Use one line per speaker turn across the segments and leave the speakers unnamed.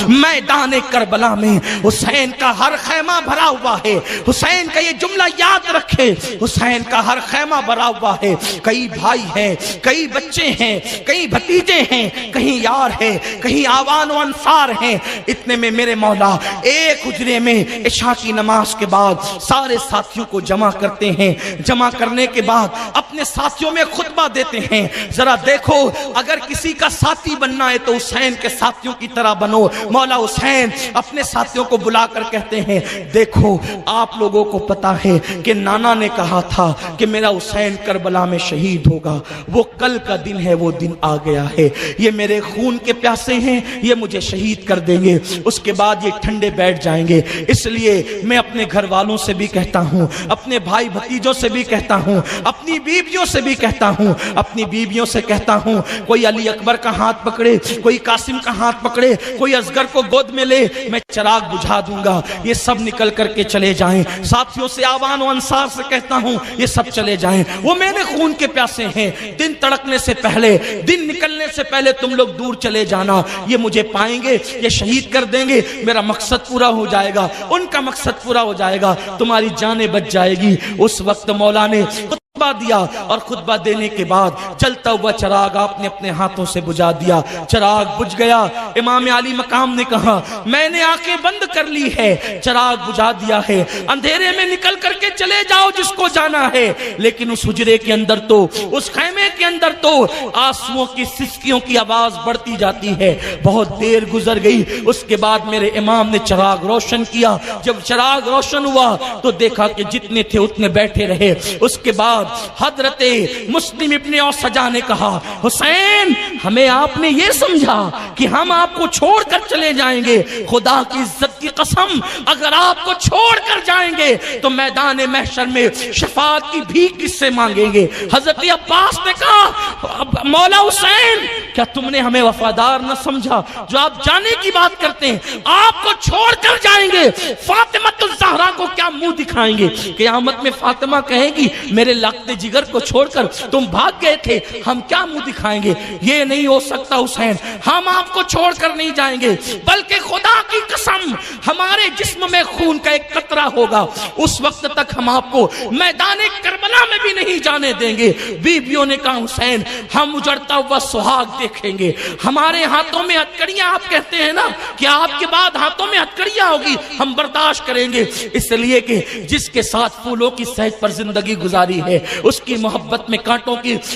میدان کربلا میں حسین کا ہر خیمہ بھرا ہوا ہے. حسین کا یہ جملہ یاد رکھے, حسین کا ہر خیمہ بھرا ہوا ہے. کئی بھائی ہیں, کئی بچے ہیں, کئی بھتیجے ہیں, کہیں یار ہیں, کہیں آوان و انصار ہیں. اتنے میں میرے مولا ایک حجرے میں عشاء کی نماز کے بعد سارے ساتھیوں کو جمع کرتے ہیں. جمع کرنے کے بعد اپنے ساتھیوں میں خطبہ دیتے ہیں. ذرا دیکھو, اگر کسی کا ساتھی بننا ہے تو حسین کے ساتھیوں کی طرح بنو. مولا حسین اپنے ساتھیوں کو بلا کر کہتے ہیں, دیکھو آپ لوگوں کو پتا ہے کہ نانا نے کہا تھا کہ میرا حسین کربلا میں شہید ہوگا. وہ کل کا دن ہے, وہ دن آ گیا ہے. یہ میرے خون کے پیاسے ہیں, یہ مجھے شہید کر دیں گے, اس کے بعد یہ ٹھنڈے بیٹھ جائیں گے. اس لیے میں اپنے گھر والوں سے بھی کہتا ہوں, اپنے بھائی بھتیجوں سے بھی کہتا ہوں, اپنی بیویوں سے بھی کہتا ہوں, اپنی بیویوں سے کہتا ہوں, کوئی علی اکبر کا ہاتھ پکڑے, کوئی قاسم کا ہاتھ پکڑے, کوئی اصغر کو گود میں لے, میں چراغ بجھا دوں گا. یہ سب نکل کر کے چلے جائیں. ساتھیوں سے, آوان و انصار سے کہتا ہوں, یہ سب چلے جائیں. وہ میرے خون کے پیاسے ہیں. دن تڑکنے سے پہلے, دن نکلنے سے پہلے تم لوگ دور چلے جانا. یہ مجھے پائیں گے, یہ شہید کر دیں گے, میرا مقصد پورا ہو جائے گا, ان کا مقصد پورا ہو جائے گا, تمہاری جانیں بچ جائے گی. اس وقت مولا نے خطبہ دیا, اور خطبہ دینے کے بعد جلتا ہوا چراغ آپ نے اپنے ہاتھوں سے بجھا دیا. چراغ بجھ گیا. امام علی مقام نے کہا, میں نے آنکھیں بند کر لی ہے, چراغ بجھا دیا ہے, اندھیرے میں نکل کر کے چلے جاؤ جس کو جانا ہے. لیکن اس حجرے کے اندر تو, اس خیمے کے اندر تو آنسوؤں کی سسکیوں کی آواز بڑھتی جاتی ہے. بہت دیر گزر گئی. اس کے بعد میرے امام نے چراغ روشن کیا. جب چراغ روشن ہوا تو دیکھا کہ جتنے تھے اتنے بیٹھے رہے. اس کے بعد حضرت مسلم ابن اوسجا نے کہا, حسین ہمیں آپ نے یہ سمجھا کہ ہم آپ کو چھوڑ کر چلے جائیں گے. خدا کی عزت کی قسم, اگر آپ کو چھوڑ کر جائیں گے تو میدان محشر میں شفاعت کی بھیک کس سے مانگیں گے. حضرت عباس نے کہا, مولا حسین کیا تم نے ہمیں وفادار نہ سمجھا جو آپ جانے کی بات کرتے ہیں؟ آپ کو چھوڑ کر جائیں گے, فاطمہ الزہرا کو کیا منہ دکھائیں گے؟ قیامت میں فاطمہ کہے گی, میرے لگتے جگر کو چھوڑ کر تم بھاگ گئے تھے, ہم کیا منہ دکھائیں گے؟ یہ نہیں ہو سکتا حسین, ہم آپ کو چھوڑ کر نہیں جائیں گے, بلکہ خدا کی قسم ہمارے جسم میں خون کا ایک قطرہ ہوگا, اس وقت تک ہم آپ کو میدان کربلا میں بھی نہیں جانے دیں گے. بیویوں نے کہا, حسین ہم اجڑتا ہوا سہاگ دیکھیں گے, ہمارے ہاتھوں میں ہتکڑیاں, آپ کہتے ہیں نا کہ آپ کے بعد ہاتھوں میں ہتکڑیاں ہوگی, ہم برداشت کریں گے, اس لیے کہ جس کے ساتھ پھولوں کی سہج پر زندگی گزاری ہے, اس کی محبت میں کانٹوں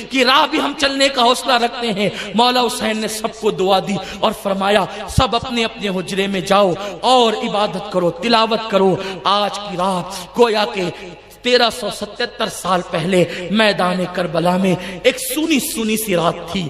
کی راہ بھی ہم چلنے کا حوصلہ رکھتے ہیں. مولا حسین نے سب کو دعا دی اور فرمایا, سب اپنے اپنے حجرے میں جاؤ اور عبادت کرو, تلاوت کرو. آج کی رات گویا کہ 1377 سال پہلے میدان کربلا میں ایک سونی سونی سی رات تھی.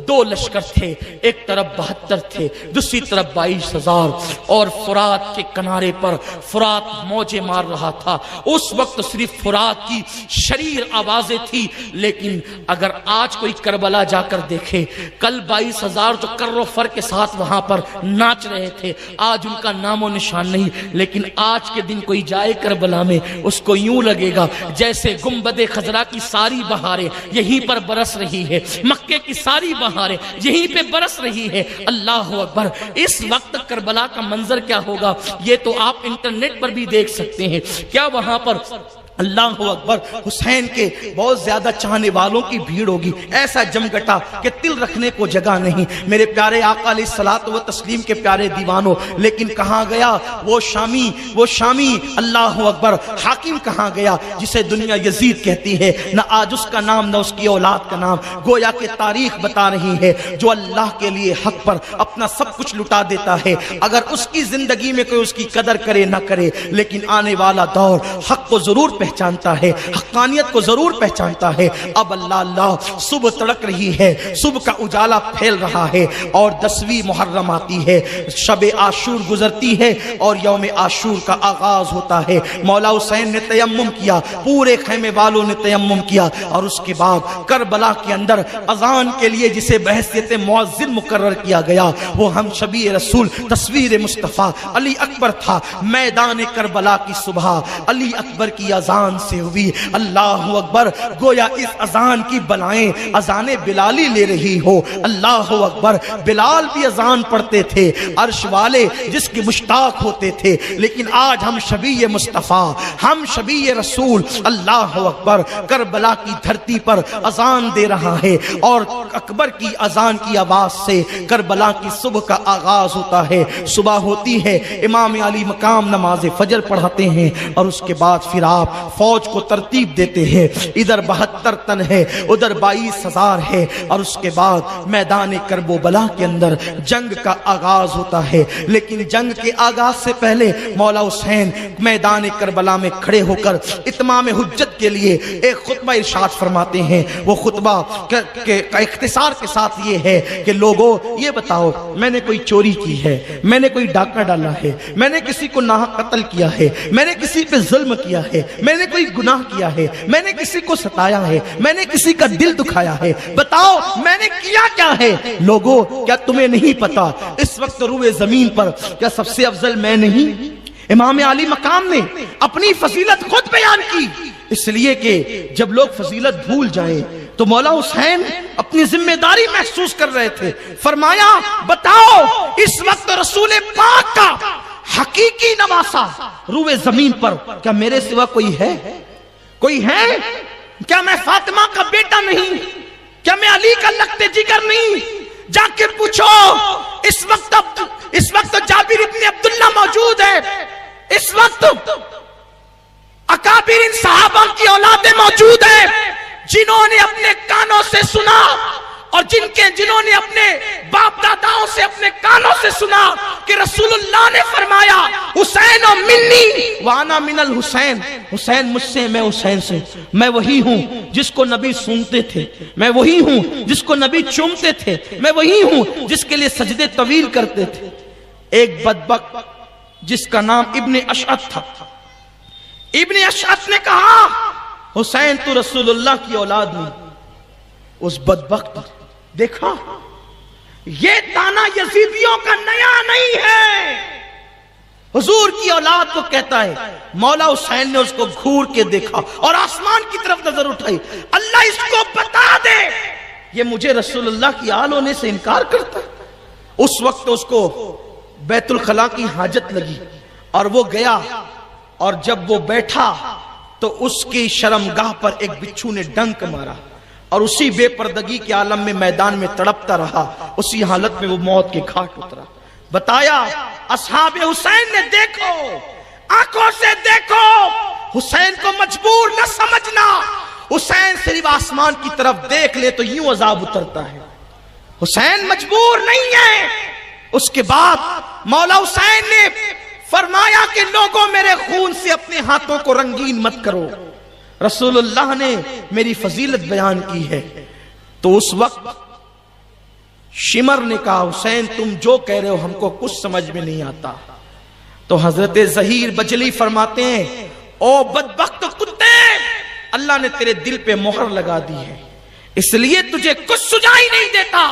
دو لشکر تھے, ایک طرف 72 تھے, دوسری طرف 22,000, اور فرات کے کنارے پر فرات موجیں مار رہا تھا. اس وقت صرف فرات کی شریر آوازیں تھی. لیکن اگر آج کوئی کربلا جا کر دیکھے, کل 22,000 جو کر و فر کے ساتھ وہاں پر ناچ رہے تھے, آج ان کا نام و نشان نہیں. لیکن آج کے دن کوئی جائے کربلا میں, اس کو یوں لگے گا جیسے گنبد خضرا کی ساری بہاریں یہیں پر برس رہی ہے, مکے کی ساری بہاریں یہیں پہ برس رہی ہے. اللہ اکبر. اس وقت کربلا کا منظر کیا ہوگا یہ تو آپ انٹرنیٹ پر بھی دیکھ سکتے ہیں. کیا وہاں پر اللہ اکبر حسین کے بہت زیادہ چاہنے والوں کی بھیڑ ہوگی, ایسا جمگٹا کہ تل رکھنے کو جگہ نہیں. میرے پیارے آقا علیہ الصلوۃ والتسلیم کے پیارے دیوانوں, لیکن کہاں گیا وہ شامی اللہ اکبر حاکم کہاں گیا جسے دنیا یزید کہتی ہے؟ نہ آج اس کا نام, نہ اس کی اولاد کا نام. گویا کہ تاریخ بتا رہی ہے, جو اللہ کے لیے حق پر اپنا سب کچھ لٹا دیتا ہے, اگر اس کی زندگی میں کوئی اس کی قدر کرے نہ کرے, لیکن آنے والا دور حق کو ضرور پہچانتا ہے, حقانیت کو ضرور پہچانتا ہے. اب اللہ صبح تڑک رہی ہے, صبح کا اجالا پھیل رہا ہے, اور 10ویں محرم آتی ہے, شب عاشور گزرتی ہے, اور یوم عاشور کا آغاز ہوتا ہے. مولا حسین حسین نے تیمم کیا، پورے خیمے والوں نے تیمم کیا، اور اس کے بعد کربلا کے اندر اذان کے لیے جسے بحیثیت مؤذن مقرر کیا گیا وہ ہم شبیہ رسول تصویر مصطفیٰ علی اکبر تھا۔ میدان کربلا کی صبح علی اکبر کی اذان سے ہوئی، اللہ اکبر، گویا اس اذان کی بلائیں اذان بلالی لے رہی ہو۔ اللہ اکبر، بلال بھی اذان پڑھتے تھے، عرش والے جس کے مشتاق ہوتے تھے، لیکن آج ہم شبیہ مصطفیٰ، ہم شبیہ رسول، اللہ اکبر، کربلا کی دھرتی پر اذان دے رہا ہے، اور اکبر کی اذان کی آواز سے کربلا کی صبح کا آغاز ہوتا ہے۔ صبح ہوتی ہے، امام علی مقام نماز فجر پڑھاتے ہیں، اور اس کے بعد پھر آپ فوج کو ترتیب دیتے ہیں، ادھر 72 تن ہے، ادھر 22,000 ہے، اور اس کے بعد میدان کرب و بلا کے اندر جنگ کا آغاز ہوتا ہے۔ لیکن جنگ کے آغاز سے پہلے مولا حسین میدان کربلا میں کھڑے ہو کر اتمام حجت کے لیے ایک خطبہ ارشاد فرماتے ہیں۔ وہ خطبہ کا اختصار کے ساتھ یہ ہے کہ لوگوں یہ بتاؤ، میں نے کوئی چوری کی ہے، میں نے کوئی ڈاکہ ڈالا ہے، میں نے کسی کو ناحق قتل کیا ہے، میں نے کسی پہ ظلم کیا ہے، میں نے کوئی گناہ کیا ہے، میں نے کسی کو ستایا ہے، میں نے کسی کا دل دکھایا ہے، بتاؤ میں نے کیا کیا ہے؟ لوگوں کیا تمہیں نہیں پتا اس وقت روئے زمین پر کیا سب سے افضل میں نہیں؟ امام علی مقام نے اپنی فضیلت خود بیان کی، اس لیے کہ جب لوگ فضیلت بھول جائیں تو مولا حسین اپنی ذمہ داری محسوس کر رہے تھے۔ فرمایا بتاؤ اس وقت رسول پاک کا حقیقی نواسا روئے زمین پر کیا میرے سوا کوئی ہے؟ کوئی ہے؟ کیا میں فاطمہ کا بیٹا نہیں؟ کیا میں علی کا لخت جگر نہیں؟ جا کے پوچھو، اس وقت جابر ابن عبداللہ موجود ہے، اس وقت اکابر ان صحابہ کی اولادیں موجود ہیں جنہوں نے اپنے کانوں سے سنا، اور جنہوں نے اپنے باپ داداؤں سے اپنے کانوں سے سنا کہ رسول اللہ نے فرمایا حسین و منی وانا من الحسین، حسین مجھ سے، میں حسین سے، میں وہی ہوں جس کو نبی سنتے تھے، میں وہی ہوں جس کو نبی چومتے تھے، میں وہی ہوں جس کے لیے سجدے طویل کرتے تھے۔ ایک بدبخت جس کا نام ابن اشعث تھا، ابن اشعث نے کہا حسین تو رسول اللہ کی اولاد نہیں۔ اس بدبخت دیکھا، یہ تانا یزیدیوں کا نیا نہیں ہے، حضور کی اولاد کو کہتا ہے۔ مولا حسین نے اس کو گھور کے دیکھا اور آسمان کی طرف نظر اٹھائی، اللہ اس کو بتا دے یہ مجھے رسول اللہ کی آل ہونے سے انکار کرتا ہے۔ اس وقت اس کو بیت الخلا کی حاجت لگی اور وہ گیا، اور جب وہ بیٹھا تو اس کی شرمگاہ پر ایک بچھو نے ڈنک مارا، اور اسی بے پردگی کے عالم میں میدان میں تڑپتا رہا، اسی حالت میں وہ موت کے گھاٹ اترا۔ بتایا اصحاب حسین نے دیکھو، آنکھوں سے دیکھو، حسین کو مجبور نہ سمجھنا، حسین صرف آسمان کی طرف دیکھ لے تو یوں عذاب اترتا ہے، حسین مجبور نہیں ہے۔ اس کے بعد مولا حسین نے فرمایا کہ لوگوں میرے خون سے اپنے ہاتھوں کو رنگین مت کرو، رسول اللہ نے میری فضیلت بیان کی ہے۔ تو اس وقت شمر نے کہا حسین تم جو کہہ رہے ہو ہم کو کچھ سمجھ میں نہیں آتا۔ تو حضرت ظہیر بجلی فرماتے ہیں او بدبخت کتے، اللہ نے تیرے دل پہ مہر لگا دی ہے، اس لیے تجھے کچھ سجائی نہیں دیتا۔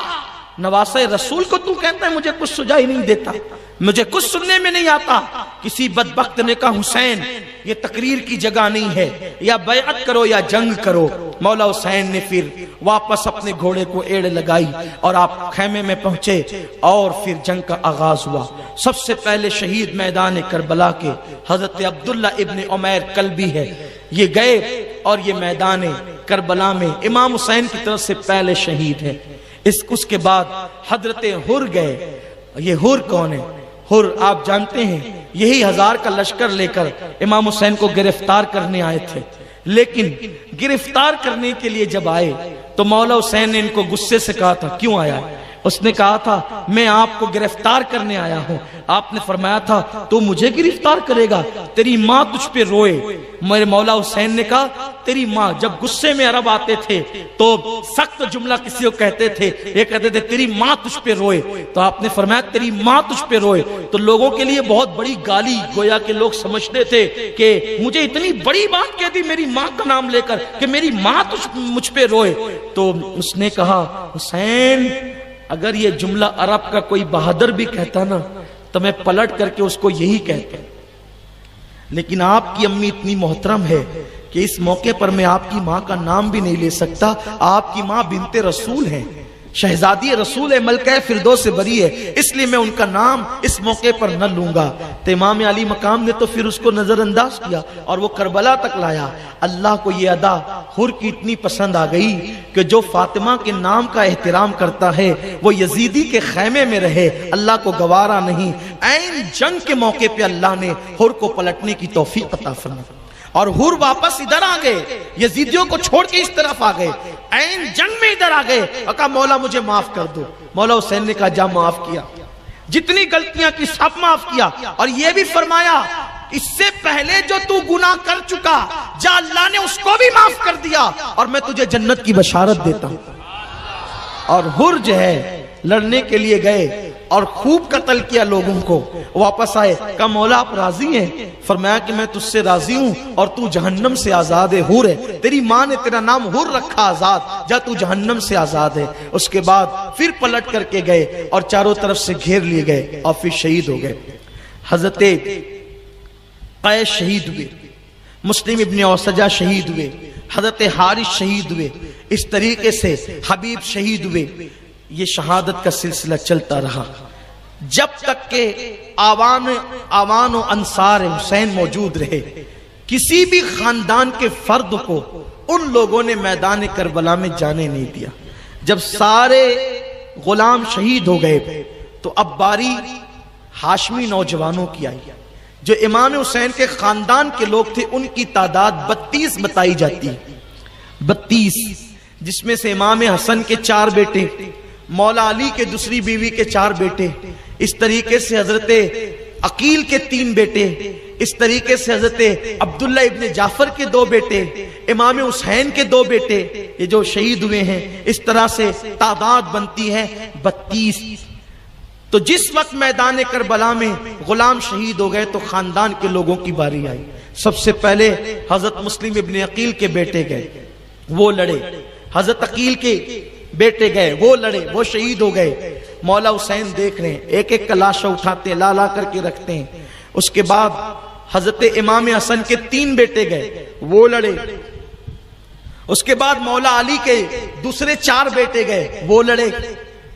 نواسہ رسول کو تو کہتا ہے مجھے کچھ سجائی نہیں دیتا، مجھے کچھ سننے میں نہیں آتا۔ کسی بدبخت نے کہا حسین یہ تقریر کی جگہ نہیں ہے، یا بیعت کرو یا جنگ کرو۔ مولا حسین نے پھر واپس اپنے گھوڑے کو ایڑ لگائی اور آپ خیمے میں پہنچے، اور پھر جنگ کا آغاز ہوا۔ سب سے پہلے شہید میدان کربلا کے حضرت عبداللہ ابن عمیر کلبی ہے، یہ گئے اور یہ میدان کربلا میں امام حسین کی طرف سے پہلے شہید ہے۔ اس کے بعد حضرت حر گئے۔ یہ حر کون ہے؟ حر آپ جانتے ہیں یہی 1000 کا لشکر لے کر امام حسین کو گرفتار کرنے آئے تھے، لیکن گرفتار کرنے کے لیے جب آئے تو مولا حسین نے ان کو غصے سے کہا تھا کیوں آیا ہے؟ اس نے کہا تھا میں آپ کو گرفتار کرنے آیا ہوں. آپ نے فرمایا تھا تو مجھے گرفتار کرے گا, تیری ماں تجھ پہ روئے. میرے مولا حسین نے کہا تیری ماں, جب غصے میں عرب آتے تھے تو سخت جملہ کسی کو کہتے تھے, یہ کہتے تھے تیری ماں تجھ پہ روئے. تو آپ نے فرمایا تیری ماں تجھ پہ روئے, تو لوگوں کے لیے بہت بڑی گالی, گویا کہ لوگ سمجھتے تھے کہ مجھے اتنی بڑی بات کہہ دی میری ماں کا نام لے کر کہ میری ماں مجھ پہ روئے. تو اس نے کہا حسین اگر یہ جملہ عرب کا کوئی بہادر بھی کہتا نا تو میں پلٹ کر کے اس کو یہی کہتا, لیکن آپ کی امی اتنی محترم ہے کہ اس موقع پر میں آپ کی ماں کا نام بھی نہیں لے سکتا. آپ کی ماں بنت رسول ہیں, شہزادی رسول ہے, ملکہ فردوس سے بری ہے, اس لیے میں ان کا نام اس موقع پر نہ لوں گا. تو امام علی مقام نے تو پھر اس کو نظر انداز کیا اور وہ کربلا تک لایا. اللہ کو یہ ادا حر کی اتنی پسند آ گئی کہ جو فاطمہ کے نام کا احترام کرتا ہے وہ یزیدی کے خیمے میں رہے, اللہ کو گوارا نہیں. عین جنگ کے موقع پہ اللہ نے حر کو پلٹنے کی توفیق عطا فرمائی اور حر واپس ادھر آ گئے, یزیدیوں کو چھوڑ کے اس طرف آ گئے, عین جنگ میں ادھر آ گئے اور کہا مولا مجھے معاف کر دو. مولا حسین نے کہا جا معاف کیا, جتنی غلطیاں کی سب معاف کیا, اور یہ بھی فرمایا اس سے پہلے جو تو گناہ کر چکا جا اللہ نے اس کو بھی معاف کر دیا اور میں تجھے جنت کی بشارت دیتا ہوں. اور حر جو ہے لڑنے کے لیے گئے اور خوب قتل کیا لوگوں کو, واپس آئے, کہا مولا آپ راضی ہیں؟ فرمایا کہ میں تجھ سے راضی ہوں اور تو جہنم سے آزاد ہے. حر ہے, تیری ماں نے تیرا نام حر رکھا آزاد, جا تو جہنم سے آزاد ہے. اس کے بعد پھر پلٹ کر کے گئے اور چاروں طرف سے گھیر لیے گئے اور پھر شہید ہو گئے. حضرت قیس شہید ہوئے, مسلم ابن اوسجہ شہید ہوئے, حضرت حارث شہید ہوئے, اس طریقے سے حبیب شہید ہوئے. یہ شہادت کا سلسلہ چلتا رہا جب تک کہ آوان و انصار حسین موجود رہے. کسی بھی خاندان کے فرد کو ان لوگوں نے میدان کربلا میں جانے نہیں دیا. جب سارے غلام شہید ہو گئے تو اب باری ہاشمی نوجوانوں کی آئی. جو امام حسین کے خاندان کے لوگ تھے ان کی تعداد 32 بتائی جاتی ہے, 32, جس میں سے امام حسن کے 4 بیٹے, مولا علی کے دوسری بیوی کے 4 بیٹے, اس طریقے سے حضرت عقیل کے 3 بیٹے, اس طریقے سے حضرت عبداللہ ابن جعفر کے 2 بیٹے, امام حسین کے 2 بیٹے, یہ جو شہید ہوئے ہیں. اس طرح سے تعداد بنتی ہے 32. تو جس وقت میدان کربلا میں غلام شہید ہو گئے تو خاندان کے لوگوں کی باری آئی. سب سے پہلے حضرت مسلم ابن عقیل کے بیٹے گئے, وہ لڑے. حضرت عقیل کے بیٹے گئے, وہ لڑے, وہ شہید ہو گئے. مولا حسین دیکھ رہے ہیں, ایک ایک لاشیں اٹھاتے لا لا کر کے رکھتے ہیں. اس کے بعد حضرت امام حسن کے 3 بیٹے گئے, وہ لڑے. اس کے بعد مولا علی کے دوسرے 4 بیٹے گئے, وہ لڑے,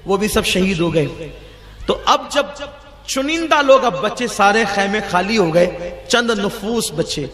وہ بھی سب شہید ہو گئے. تو اب جب چنندہ لوگ اب بچے, سارے خیمے خالی ہو گئے, چند نفوس بچے,